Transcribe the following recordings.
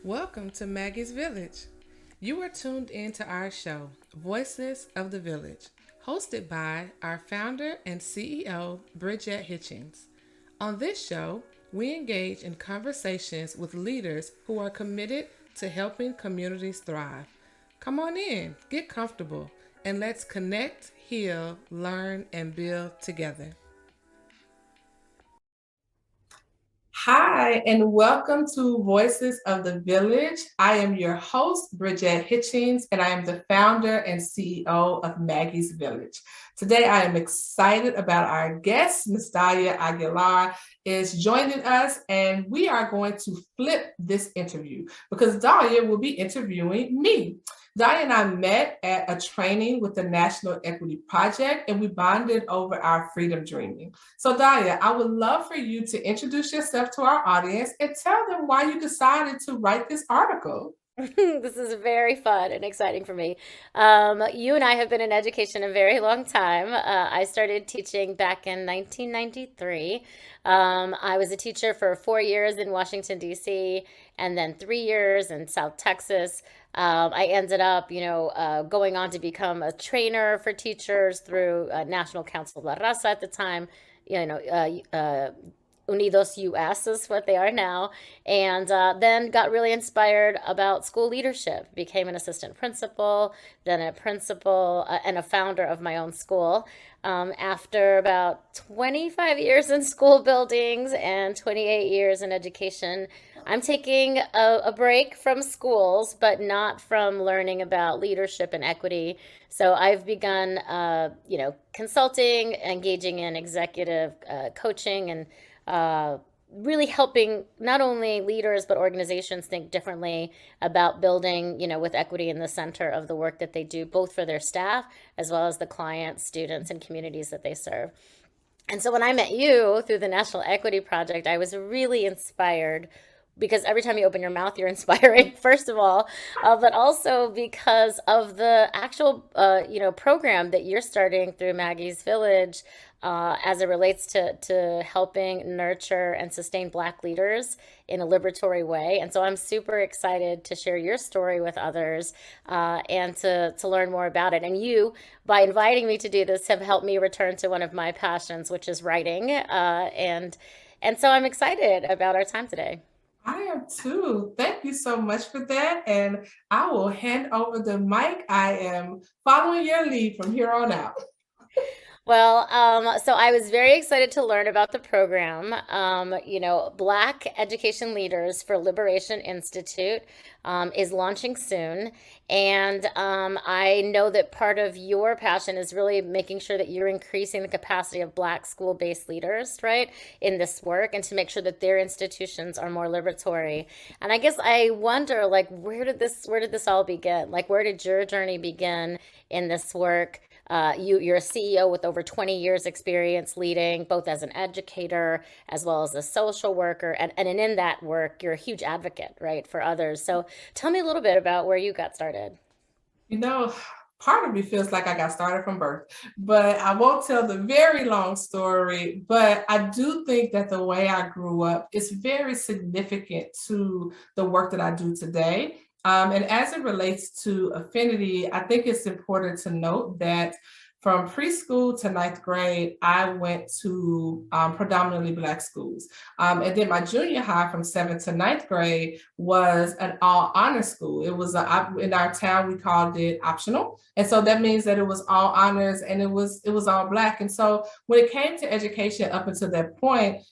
Welcome to Maggie's Village. You are tuned into our show, Voices of the Village, hosted by our founder and CEO, Bridgett Hitchings. On this show, we engage in conversations with leaders who are committed to helping communities thrive. Come on in, get comfortable, and let's connect, heal, learn, and build together. Hi, and welcome to Voices of the Village. I am your host, Bridgett Hitchings, and I am the founder and CEO of Maggie's Village. Today, I am excited about our guest, Miss Dahlia Aguilar, is joining us, and we are going to flip this interview because Dahlia will be interviewing me. Dahlia and I met at a training with the National Equity Project, and we bonded over our freedom dreaming. So, Dahlia, I would love for you to introduce yourself to our audience and tell them why you decided to write this article. This is very fun and exciting for me. You and I have been in education a very long time. I started teaching back in 1993. I was a teacher for 4 years in Washington, D.C., and then 3 years in South Texas. I ended up, going on to become a trainer for teachers through National Council of La Raza at the time. You know, Unidos US is what they are now, and then got really inspired about school leadership. Became an assistant principal, then a principal, and a founder of my own school. After about 25 years in school buildings and 28 years in education, I'm taking a break from schools, but not from learning about leadership and equity. So I've begun, consulting, engaging in executive coaching, and uh, really helping not only leaders but organizations think differently about building, with equity in the center of the work that they do, both for their staff as well as the clients, students, and communities that they serve. And so when I met you through the National Equity Project, I was really inspired because every time you open your mouth, you're inspiring, first of all, but also because of the actual, program that you're starting through Maggie's Village as it relates to helping nurture and sustain Black leaders in a liberatory way. And so I'm super excited to share your story with others and to learn more about it. And you, by inviting me to do this, have helped me return to one of my passions, which is writing. And so I'm excited about our time today. I am too. Thank you so much for that. And I will hand over the mic. I am following your lead from here on out. Well, so I was very excited to learn about the program. Black Education Leaders for Liberation Institute is launching soon. And I know that part of your passion is really making sure that you're increasing the capacity of Black school-based leaders, right, in this work and to make sure that their institutions are more liberatory. And I guess I wonder, like, where did this all begin? Like, where did your journey begin in this work? You're a CEO with over 20 years experience leading both as an educator as well as a social worker. And in that work, you're a huge advocate, right, for others. So tell me a little bit about where you got started. You know, Part of me feels like I got started from birth, but I won't tell the very long story. But I do think that the way I grew up is very significant to the work that I do today. And as it relates to affinity, I think it's important to note that from preschool to ninth grade, I went to predominantly Black schools. And then my junior high from seventh to ninth grade was an all honor school. In our town, we called it optional. And so that means that it was all honors and it was all Black. And so when it came to education up until that point,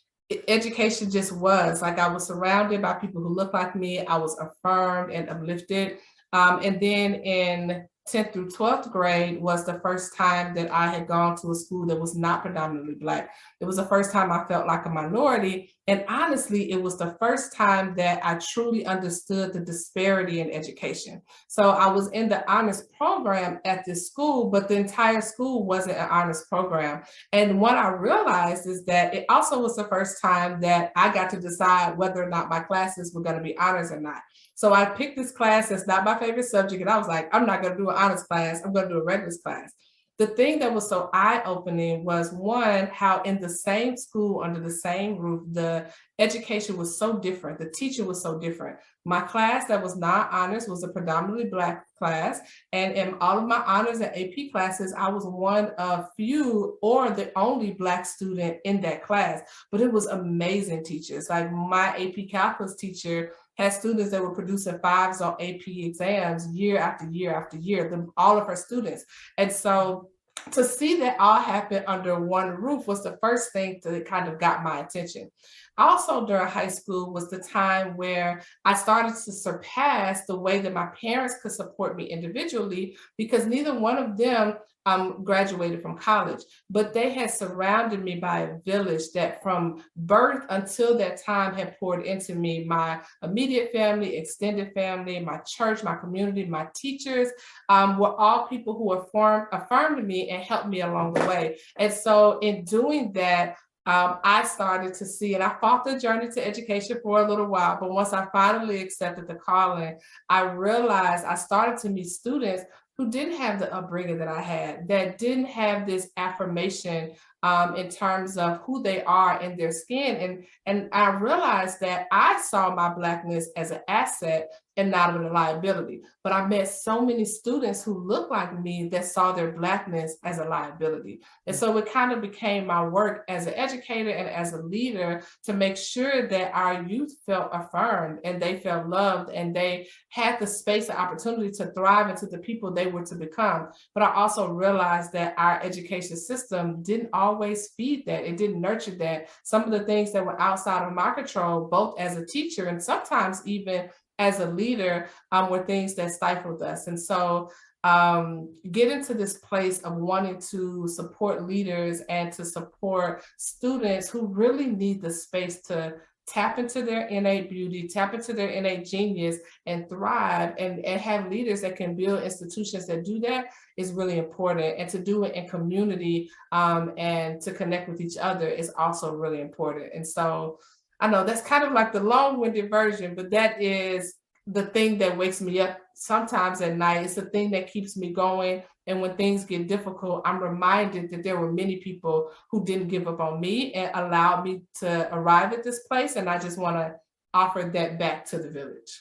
education just was like I was surrounded by people who looked like me. I was affirmed and uplifted. And then in 10th through 12th grade was the first time that I had gone to a school that was not predominantly Black. It was the first time I felt like a minority. And honestly, it was the first time that I truly understood the disparity in education. So I was in the honors program at this school, but the entire school wasn't an honors program. And what I realized is that it also was the first time that I got to decide whether or not my classes were going to be honors or not. So I picked this class that's not my favorite subject, and I was like, I'm not going to do an honors class. I'm going to do a regular class. the thing that was so eye-opening was, one, how in the same school, under the same roof, the education was so different. The teaching was so different. My class that was non-honors was a predominantly Black class. And in all of my honors and AP classes, I was one of few or the only Black student in that class. But it was amazing teachers. Like my AP calculus teacher had students that were producing fives on AP exams year after year after year, all of her students. And so to see that all happen under one roof was the first thing that kind of got my attention. Also, during high school was the time where I started to surpass the way that my parents could support me individually, because neither one of them graduated from college, but they had surrounded me by a village that from birth until that time had poured into me. My immediate family, extended family, my church, my community, my teachers were all people who affirmed me and helped me along the way. And so in doing that, I started to see, and I fought the journey to education for a little while, but once I finally accepted the calling, I realized I started to meet students who didn't have the upbringing that I had, that didn't have this affirmation in terms of who they are in their skin. And I realized that I saw my Blackness as an asset and not a liability. But I met so many students who looked like me that saw their Blackness as a liability. And so it kind of became my work as an educator and as a leader to make sure that our youth felt affirmed and they felt loved and they had the space and opportunity to thrive into the people they were to become. But I also realized that our education system didn't always feed that. It didn't nurture that. Some of the things that were outside of my control, both as a teacher and sometimes even as a leader, were things that stifled us. And so get into this place of wanting to support leaders and to support students who really need the space to tap into their innate beauty, tap into their innate genius and thrive, and have leaders that can build institutions that do that is really important. And to do it in community and to connect with each other is also really important. And so I know that's kind of like the long-winded version, but that is the thing that wakes me up sometimes at night. It's the thing that keeps me going. And when things get difficult, I'm reminded that there were many people who didn't give up on me and allowed me to arrive at this place. And I just want to offer that back to the village.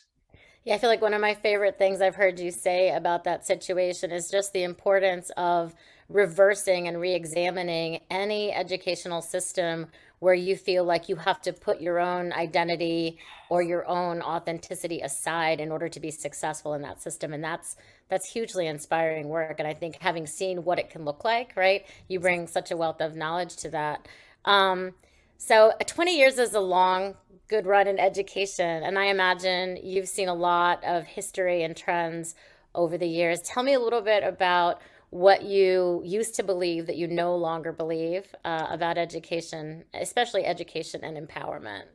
Yeah, I feel like one of my favorite things I've heard you say about that situation is just the importance of reversing and re-examining any educational system where you feel like you have to put your own identity or your own authenticity aside in order to be successful in that system. And that's hugely inspiring work. And I think having seen what it can look like, right? You bring such a wealth of knowledge to that. So 20 years is a long, good run in education. And I imagine you've seen a lot of history and trends over the years. Tell me a little bit about what you used to believe that you no longer believe about education, especially education and empowerment.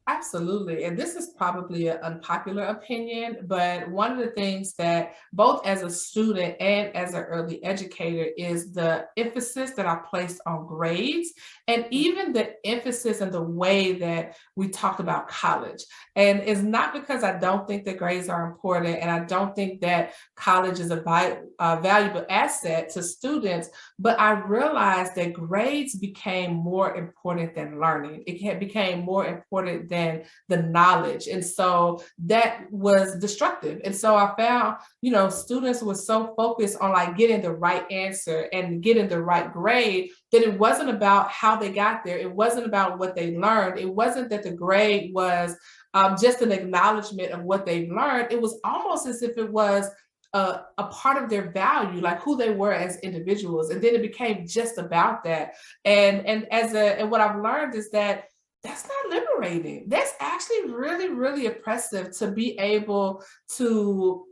Absolutely. And this is probably an unpopular opinion, but one of the things that both as a student and as an early educator is the emphasis that I placed on grades and even the emphasis and the way that we talk about college. And it's not because I don't think that grades are important and I don't think that college is a valuable asset to students, but I realized that grades became more important than learning. It became more important than the knowledge. And so that was destructive. And so I found, students were so focused on like getting the right answer and getting the right grade that it wasn't about how they got there. It wasn't about what they learned. It wasn't that the grade was just an acknowledgement of what they've learned. It was almost as if it was a part of their value, like who they were as individuals. And then it became just about that. And what I've learned is that that's not liberating. That's actually really, really oppressive to be able to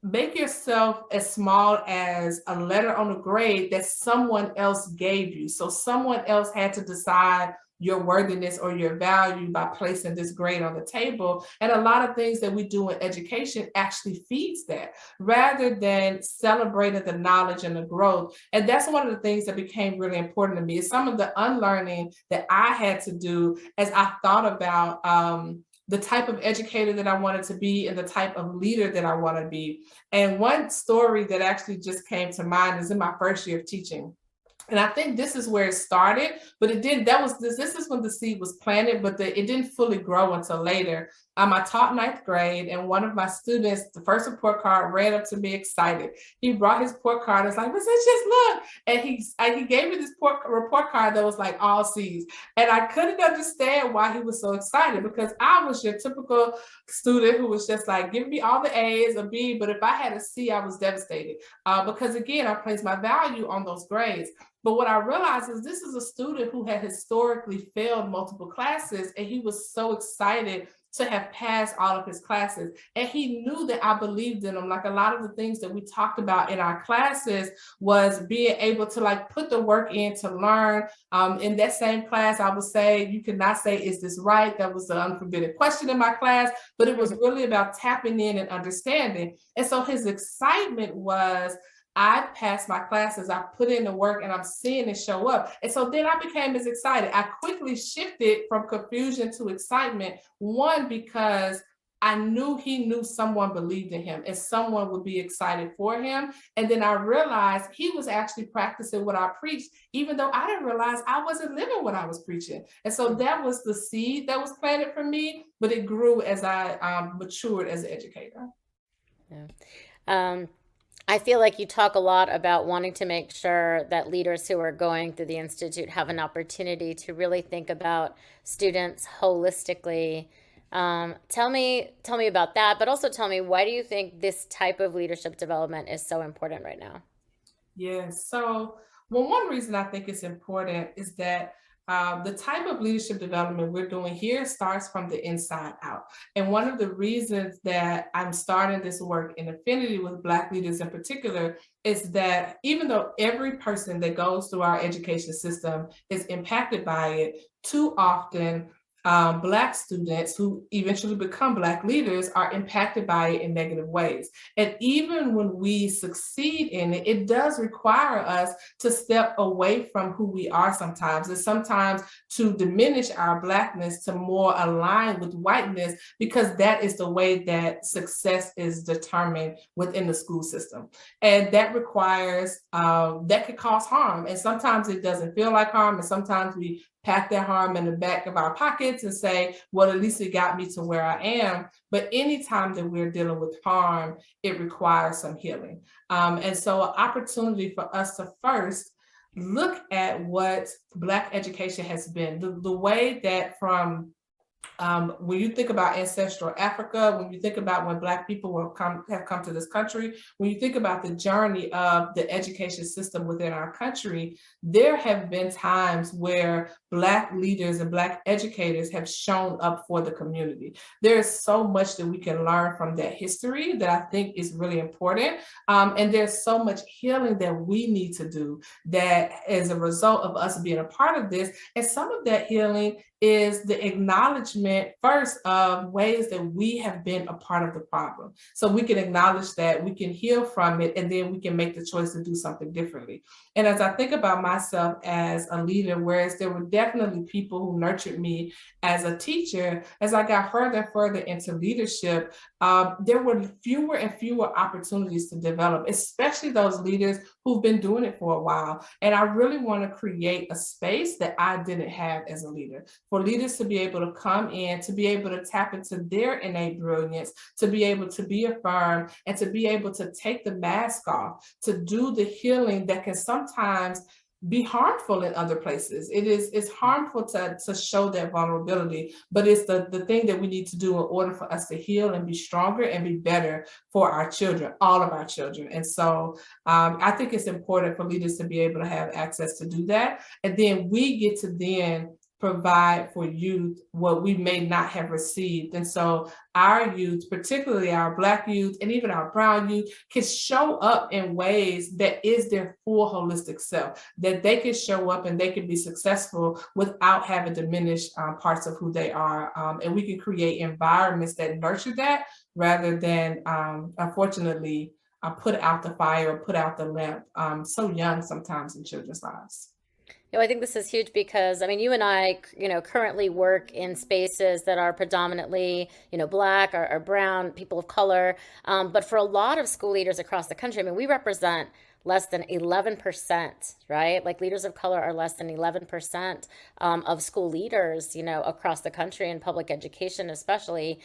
make yourself as small as a letter on a grade that someone else gave you. So someone else had to decide your worthiness or your value by placing this grade on the table. And a lot of things that we do in education actually feeds that rather than celebrating the knowledge and the growth. And that's one of the things that became really important to me is some of the unlearning that I had to do as I thought about the type of educator that I wanted to be and the type of leader that I want to be. And one story that actually just came to mind is in my first year of teaching. And I think this is where it started, but it didn't. That was this is when the seed was planted, but it didn't fully grow until later. I taught ninth grade, and one of my students, the first report card, ran up to me excited. He brought his report card. I was like, "What's this? Just look!" And he gave me this report card that was like all C's, and I couldn't understand why he was so excited, because I was your typical student who was just like, "Give me all the A's, a B," but if I had a C, I was devastated, because again, I placed my value on those grades. But what I realized is this is a student who had historically failed multiple classes, and he was so excited to have passed all of his classes. And he knew that I believed in him. Like a lot of the things that we talked about in our classes was being able to like put the work in to learn. In that same class, I would say, you could not say, "Is this right?" That was the unforbidden question in my class, but it was really about tapping in and understanding. And so his excitement was, I passed my classes, I put in the work, and I'm seeing it show up. And so then I became as excited. I quickly shifted from confusion to excitement. One, because I knew he knew someone believed in him and someone would be excited for him. And then I realized he was actually practicing what I preached, even though I didn't realize I wasn't living what I was preaching. And so that was the seed that was planted for me, but it grew as I matured as an educator. Yeah. Um, I feel like you talk a lot about wanting to make sure that leaders who are going through the Institute have an opportunity to really think about students holistically. Tell me about that, but also tell me, why do you think this type of leadership development is so important right now? Yes. So, well, one reason I think it's important is that the type of leadership development we're doing here starts from the inside out. And one of the reasons that I'm starting this work in affinity with Black leaders in particular is that even though every person that goes through our education system is impacted by it, too often Black students who eventually become Black leaders are impacted by it in negative ways. And even when we succeed in it, it does require us to step away from who we are sometimes, and sometimes to diminish our Blackness to more align with whiteness, because that is the way that success is determined within the school system. And that requires, that could cause harm. And sometimes it doesn't feel like harm, and sometimes we pack that harm in the back of our pockets and say, well, at least it got me to where I am. But anytime that we're dealing with harm, it requires some healing. And so an opportunity for us to first look at what Black education has been, the way that from when you think about ancestral Africa, when you think about when Black people have come to this country, when you think about the journey of the education system within our country, there have been times where Black leaders and Black educators have shown up for the community. There is so much that we can learn from that history that I think is really important. And there's so much healing that we need to do that as a result of us being a part of this. And some of that healing is the acknowledgement first of ways that we have been a part of the problem. So we can acknowledge that, we can heal from it, and then we can make the choice to do something differently. And as I think about myself as a leader, whereas there were definitely people who nurtured me as a teacher, as I got further and further into leadership, there were fewer and fewer opportunities to develop, especially those leaders who've been doing it for a while. And I really want to create a space that I didn't have as a leader, for leaders to be able to come in, to be able to tap into their innate brilliance, to be able to be affirmed, and to be able to take the mask off, to do the healing that can sometimes be harmful in other places. It's harmful to show that vulnerability, but it's the thing that we need to do in order for us to heal and be stronger and be better for our children, all of our children. And so I think it's important for leaders to be able to have access to do that. And then we get to then provide for youth what we may not have received. And so our youth, particularly our Black youth and even our brown youth, can show up in ways that is their full holistic self, that they can show up and they can be successful without having diminished parts of who they are. And we can create environments that nurture that rather than, unfortunately, put out the fire or put out the lamp so young sometimes in children's lives. Yeah, I think this is huge because I mean, you and I, currently work in spaces that are predominantly, Black or brown, people of color. But for a lot of school leaders across the country, I mean, we represent less than 11%, right? Like leaders of color are less than 11% of school leaders, across the country in public education, especially,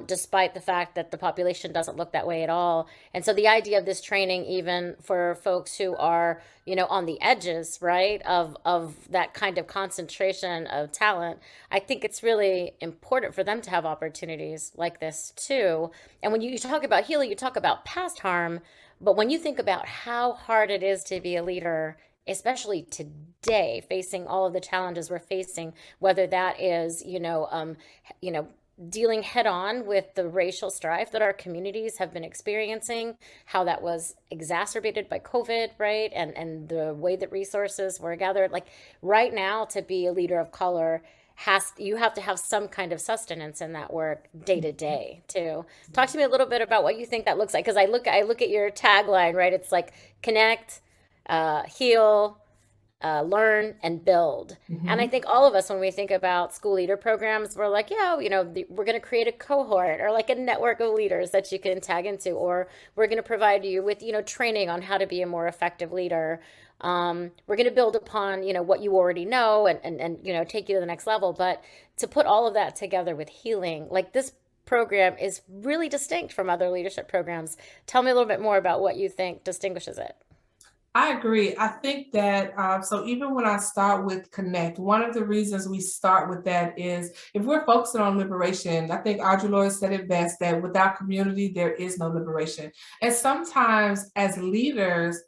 despite the fact that the population doesn't look that way at all. And so the idea of this training, even for folks who are, on the edges, right, of that kind of concentration of talent, I think it's really important for them to have opportunities like this too. And when you talk about healing, you talk about past harm, but when you think about how hard it is to be a leader, especially today, facing all of the challenges we're facing, whether that is, you know, dealing head on with the racial strife that our communities have been experiencing, how that was exacerbated by COVID, right? And the way that resources were gathered. Like right now, to be a leader of color, you have to have some kind of sustenance in that work day to day too. Talk to me a little bit about what you think that looks like, because I look at your tagline, right? It's like connect, heal, learn, and build. And I Mhm. think all of us, when we think about school leader programs, we're like, yeah, we're going to create a cohort or like a network of leaders that you can tag into, or we're going to provide you with, training on how to be a more effective leader. We're going to build upon, what you already know and, take you to the next level. But to put all of that together with healing, like this program is really distinct from other leadership programs. Tell me a little bit more about what you think distinguishes it. I agree. I think that so even when I start with connect, one of the reasons we start with that is if we're focusing on liberation, I think Audre Lorde said it best that without community, there is no liberation. And sometimes as leaders,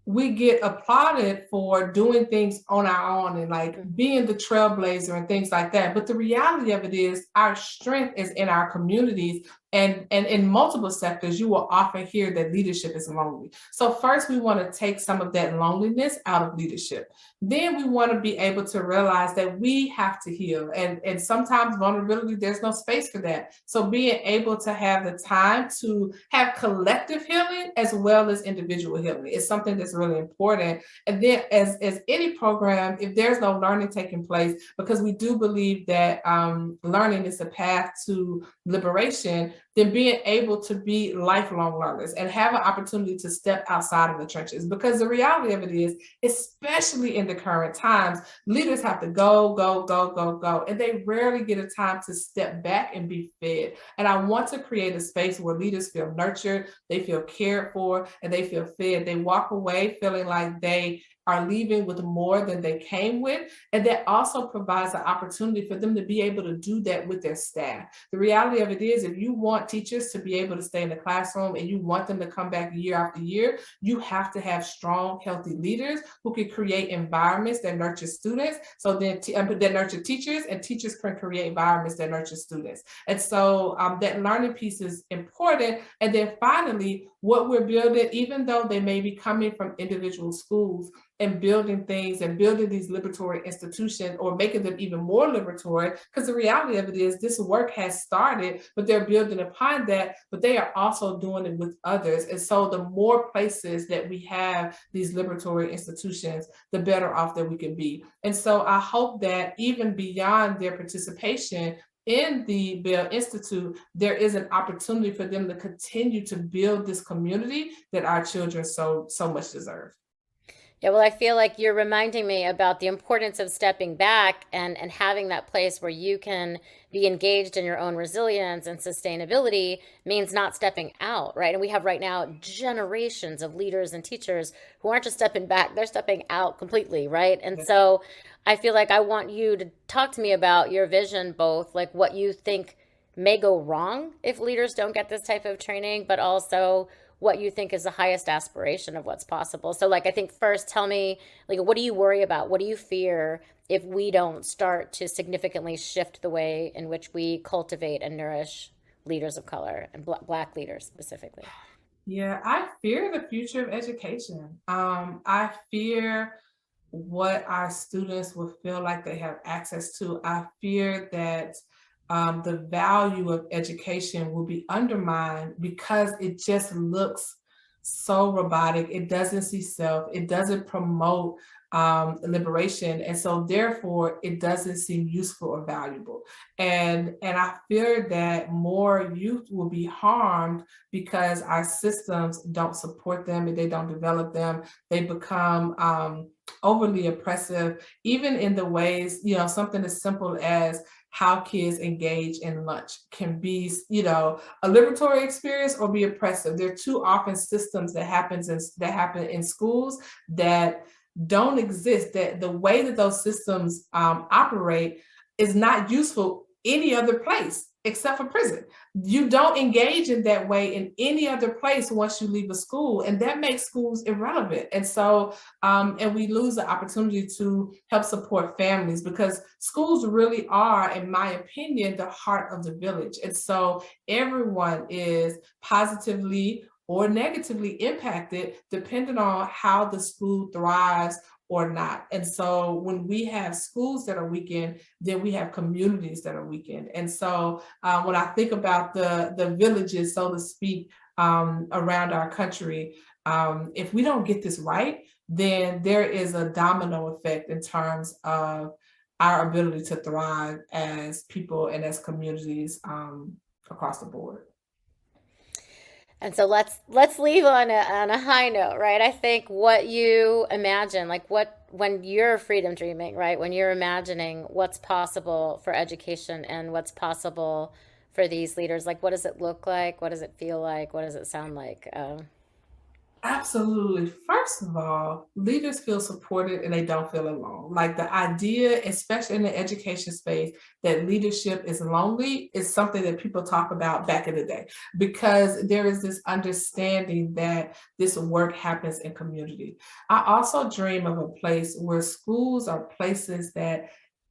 we get applauded for doing things on our own and like Mhm. being the trailblazer and things like that. But the reality of it is our strength is in our communities. And in multiple sectors, you will often hear that leadership is lonely. So first, we want to take some of that loneliness out of leadership. Then we want to be able to realize that we have to heal. And sometimes vulnerability, there's no space for that. So being able to have the time to have collective healing as well as individual healing is something that's really important. And then as any program, if there's no learning taking place, because we do believe that learning is a path to liberation, then being able to be lifelong learners and have an opportunity to step outside of the trenches. Because the reality of it is, especially in the current times, leaders have to go, go, go, go, go, and they rarely get a time to step back and be fed. And I want to create a space where leaders feel nurtured, they feel cared for, and they feel fed. They walk away feeling like they are leaving with more than they came with. And that also provides an opportunity for them to be able to do that with their staff. The reality of it is, if you want teachers to be able to stay in the classroom and you want them to come back year after year, you have to have strong, healthy leaders who can create environments that nurture students. So then that nurture teachers, and teachers can create environments that nurture students. And so that learning piece is important. And then finally, what we're building, even though they may be coming from individual schools, and building things and building these liberatory institutions or making them even more liberatory, because the reality of it is this work has started, but they're building upon that, but they are also doing it with others. And so the more places that we have these liberatory institutions, the better off that we can be. And so I hope that even beyond their participation in the Bell Institute, there is an opportunity for them to continue to build this community that our children so much deserve. Yeah, well, I feel like you're reminding me about the importance of stepping back and having that place where you can be engaged in your own resilience and sustainability means not stepping out, right? And we have right now generations of leaders and teachers who aren't just stepping back, they're stepping out completely, right? And so I feel like I want you to talk to me about your vision, both like what you think may go wrong if leaders don't get this type of training, but also what you think is the highest aspiration of what's possible. So, like, I think first, tell me, like, what do you worry about? What do you fear if we don't start to significantly shift the way in which we cultivate and nourish leaders of color and Black leaders specifically? Yeah, I fear the future of education. I fear what our students will feel like they have access to. I fear that the value of education will be undermined because it just looks so robotic. It doesn't see self. It doesn't promote liberation, and so therefore it doesn't seem useful or valuable. And I fear that more youth will be harmed because our systems don't support them and they don't develop them. They become overly oppressive, even in the ways, something as simple as how kids engage in lunch can be, a liberatory experience or be oppressive. There are too often systems that happen in schools that don't exist. That the way that those systems operate is not useful any other place except for prison. You don't engage in that way in any other place once you leave a school, and that makes schools irrelevant. And so, and we lose the opportunity to help support families, because schools really are, in my opinion, the heart of the village. And so everyone is positively or negatively impacted depending on how the school thrives or not. And so when we have schools that are weakened, then we have communities that are weakened. And so when I think about the villages, so to speak, around our country, if we don't get this right, then there is a domino effect in terms of our ability to thrive as people and as communities across the board. And so let's leave on a high note, right? I think what you imagine, like what when you're freedom dreaming, right? When you're imagining what's possible for education and what's possible for these leaders, like what does it look like? What does it feel like? What does it sound like? Absolutely. First of all, leaders feel supported and they don't feel alone. Like the idea, especially in the education space, that leadership is lonely is something that people talk about back in the day, because there is this understanding that this work happens in community. I also dream of a place where schools are places that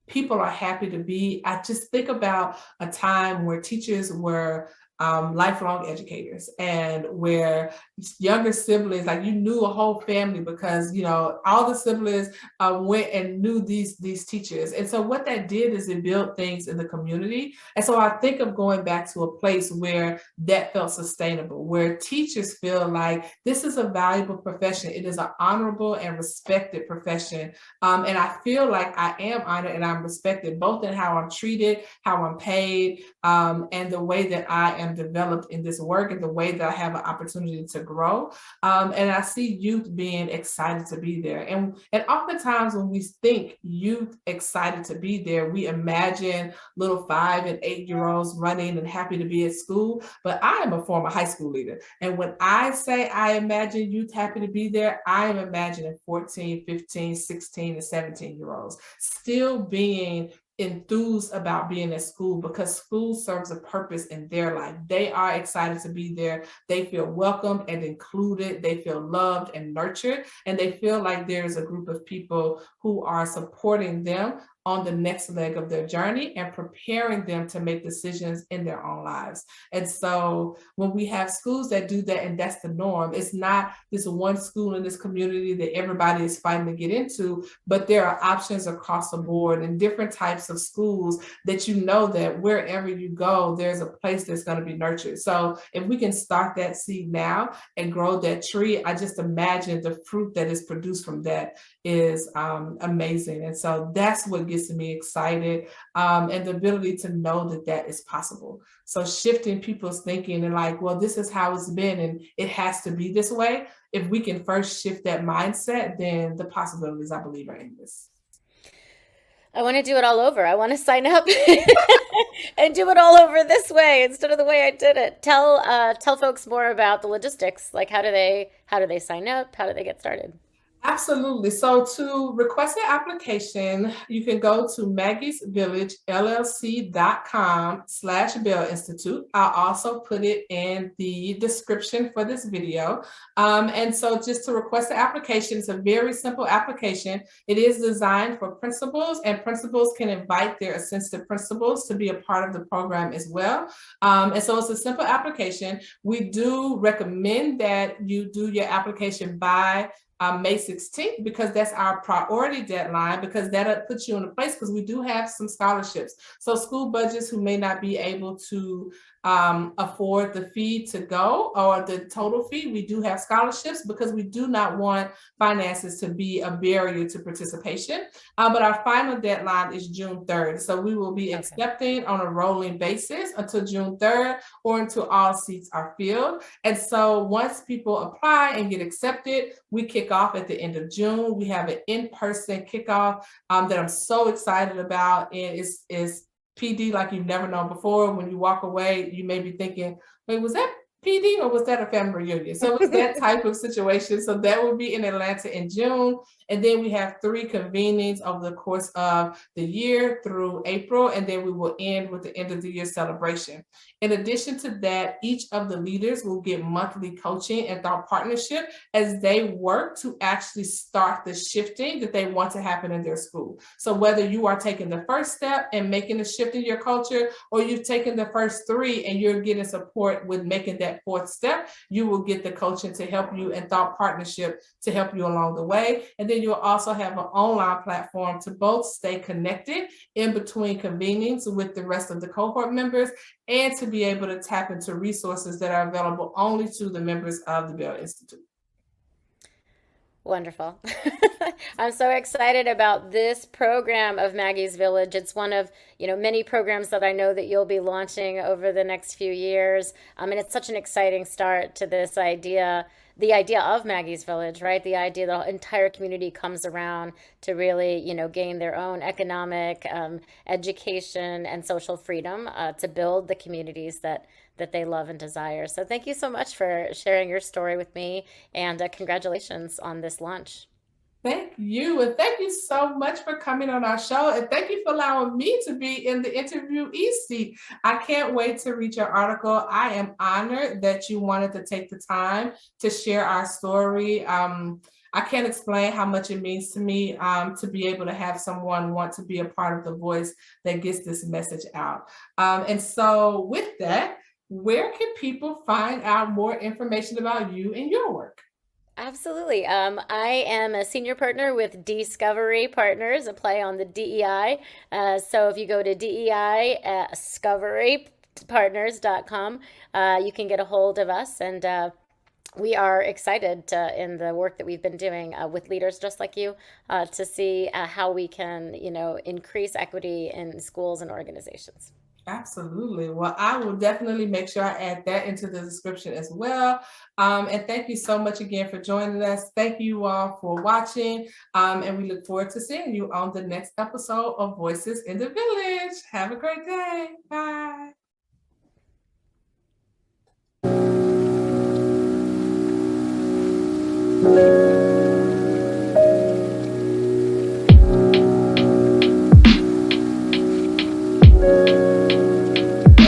people are happy to be. I just think about a time where teachers were lifelong educators, and where younger siblings, like you knew a whole family because all the siblings went and knew these teachers. And so what that did is it built things in the community. And so I think of going back to a place where that felt sustainable, where teachers feel like this is a valuable profession. It is an honorable and respected profession. And I feel like I am honored and I'm respected, both in how I'm treated, how I'm paid, and the way that I am developed in this work, and the way that I have an opportunity to grow. And I see youth being excited to be there. And oftentimes when we think youth excited to be there, we imagine little 5 and 8-year-olds running and happy to be at school. But I am a former high school leader. And when I say I imagine youth happy to be there, I am imagining 14, 15, 16, and 17-year-olds still being enthused about being at school, because school serves a purpose in their life. They are excited to be there. They feel welcomed and included. They feel loved and nurtured. And they feel like there's a group of people who are supporting them on the next leg of their journey and preparing them to make decisions in their own lives. And so when we have schools that do that, and that's the norm, it's not this one school in this community that everybody is fighting to get into, but there are options across the board and different types of schools that that wherever you go, there's a place that's going to be nurtured. So if we can start that seed now and grow that tree, I just imagine the fruit that is produced from that is amazing. And so that's what gets me excited, and the ability to know that that is possible. So shifting people's thinking and like, well, this is how it's been and it has to be this way. If we can first shift that mindset, then the possibilities, I believe, are endless. I want to do it all over. I want to sign up and do it all over this way instead of the way I did it. Tell folks more about the logistics. Like how do they sign up? How do they get started? Absolutely. So to request an application, you can go to maggiesvillagellc.com/Bell Institute. I'll also put it in the description for this video. And so just to request the application, it's a very simple application. It is designed for principals, and principals can invite their assistant principals to be a part of the program as well. And so it's a simple application. We do recommend that you do your application by May 16th, because that's our priority deadline, because that'll put you in a place, because we do have some scholarships. So school budgets who may not be able to afford the fee to go or the total fee, we do have scholarships because we do not want finances to be a barrier to participation. But our final deadline is June 3rd. So we will be accepting on a rolling basis until June 3rd or until all seats are filled. And so once people apply and get accepted, we kick off at the end of June. We have an in-person kickoff that I'm so excited about. And it's PD like you've never known before. When you walk away, you may be thinking, wait, was that PD or was that a family reunion? So it's that type of situation. So that will be in Atlanta in June. And then we have 3 convenings over the course of the year through April, and then we will end with the end of the year celebration. In addition to that, each of the leaders will get monthly coaching and thought partnership as they work to actually start the shifting that they want to happen in their school. So whether you are taking the first step and making a shift in your culture, or you've taken the first 3 and you're getting support with making that 4th step, you will get the coaching to help you and thought partnership to help you along the way. And then you'll also have an online platform to both stay connected in between convenings with the rest of the cohort members and to be able to tap into resources that are available only to the members of the Bell Institute. Wonderful. I'm so excited about this program of Maggie's Village. It's one of, many programs that I know that you'll be launching over the next few years. And it's such an exciting start to this idea, the idea of Maggie's Village, right? The idea that the entire community comes around to really, gain their own economic, education, and social freedom to build the communities that they love and desire. So thank you so much for sharing your story with me, and congratulations on this launch. Thank you. And thank you so much for coming on our show. And thank you for allowing me to be in the interviewee seat. I can't wait to read your article. I am honored that you wanted to take the time to share our story. I can't explain how much it means to me to be able to have someone want to be a part of the voice that gets this message out. And so with that, where can people find out more information about you and your work? Absolutely. I am a senior partner with Discovery Partners, a play on the DEI. So if you go to DEI discoverypartners.com, you can get a hold of us. And we are excited in the work that we've been doing with leaders just like you to see how we can, increase equity in schools and organizations. Absolutely. Well, I will definitely make sure I add that into the description as well. And thank you so much again for joining us. Thank you all for watching. And we look forward to seeing you on the next episode of Voices in the Village. Have a great day. Bye.